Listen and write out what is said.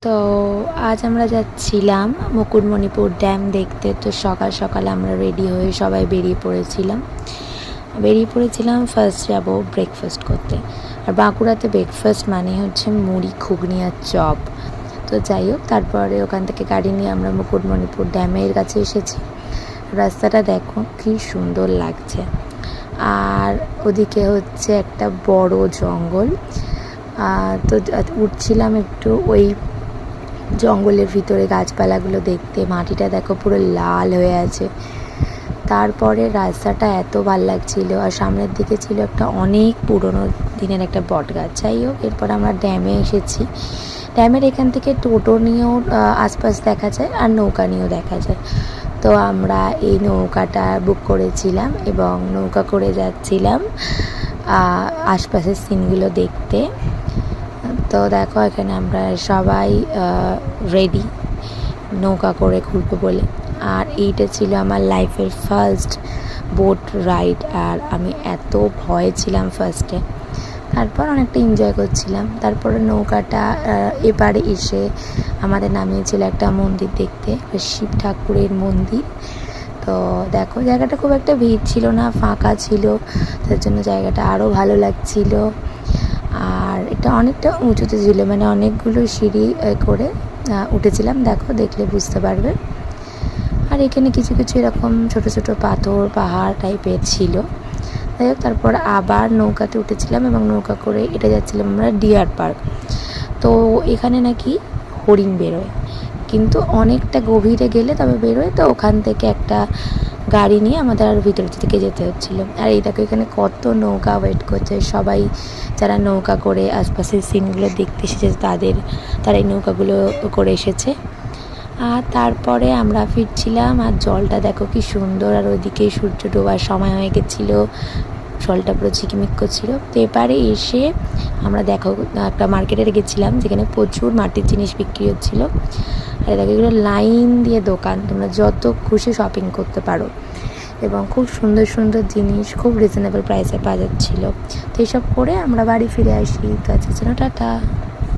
তো আজ আমরা যাচ্ছিলাম মুকুটমণিপুর ড্যাম দেখতে। তো সকাল সকাল আমরা রেডি হয়ে সবাই বেরিয়ে পড়েছিলাম। ফার্স্ট যাব ব্রেকফাস্ট করতে। আর বাঁকুড়াতে ব্রেকফাস্ট মানে হচ্ছে মুড়ি, ঘুগনি আর চপ। তো যাই হোক, তারপরে ওখান থেকে গাড়ি নিয়ে আমরা মুকুটমণিপুর ড্যামের কাছে এসেছি। রাস্তাটা দেখো কি সুন্দর লাগছে। আর ওদিকে হচ্ছে একটা বড় জঙ্গল। তো উঠছিলাম একটু ওই জঙ্গলের ভিতরে গাছপালাগুলো দেখতে। মাটিটা দেখো পুরো লাল হয়ে আছে। তারপরে রাস্তাটা এত ভালো লাগছিল। আর সামনের দিকে ছিল একটা অনেক পুরনো দিনের একটা বট গাছ। যাই হোক, এরপর আমরা ড্যামে এসেছি। ড্যামের এখান থেকে টোটো নিয়েও আশপাশ দেখা যায় আর নৌকা নিয়েও দেখা যায়। তো আমরা এই নৌকাটা বুক করেছিলাম এবং নৌকা করে যাচ্ছিলাম আশপাশের সিনগুলো দেখতে। তো দেখো, এখানে আমরা সবাই রেডি নৌকা করে ঘুরবো বলে। আর এইটা ছিল আমার লাইফের ফার্স্ট বোট রাইড। আর আমি এত ভয় ছিলাম ফার্স্টে, তারপর অনেকটা এনজয় করছিলাম। তারপরে নৌকাটা এপারে এসে আমাদের নামিয়েছিল একটা মন্দির দেখতে, শিব ঠাকুরের মন্দির। তো দেখো, জায়গাটা খুব একটা ভিড় ছিল না, ফাঁকা ছিল, তার জন্য জায়গাটা আরও ভালো লাগছিল। আর এটা অনেকটা উঁচুতে ছিল, মানে অনেকগুলো সিঁড়ি করে উঠেছিলাম। দেখো, দেখলে বুঝতে পারবে। আর এখানে কিছু কিছু এরকম ছোট ছোট পাথর পাহাড় টাইপের ছিল। যাই হোক, তারপর আবার নৌকাতে উঠেছিলাম এবং নৌকা করে এটা যাচ্ছিলাম আমরা ডিয়ার পার্ক। তো এখানে নাকি হরিণ বেরোয়, কিন্তু অনেকটা গভীরে গেলে তবে বেরোয়। তো ওখান থেকে একটা গাড়ি নিয়ে আমাদের আর ভিতর থেকে যেতে হচ্ছিলো। আর এই দেখো, এখানে কত নৌকা ওয়েট করছে। সবাই যারা নৌকা করে আশপাশের সিনগুলো দেখতে এসেছে তারা এই নৌকাগুলো করে এসেছে। আর তারপরে আমরা ফিরছিলাম। আর জলটা দেখো কি সুন্দর। আর ওইদিকে সূর্য ডোবার সময় হয়ে গেছিলো, জলটা পুরো ঝিকমিক করছিল। তো এবারে এসে আমরা দেখো একটা মার্কেটে গেছিলাম, যেখানে প্রচুর মাটির জিনিস বিক্রি হচ্ছিলো। আর দেখো, এগুলো লাইন দিয়ে দোকান, তোমরা যত খুশি শপিং করতে পারো এবং খুব সুন্দর সুন্দর জিনিস খুব রিজনেবল প্রাইসে পাওয়া যাচ্ছিলো। তো এইসব করে আমরা বাড়ি ফিরে আসি। তো আজকের জন্য টাটা।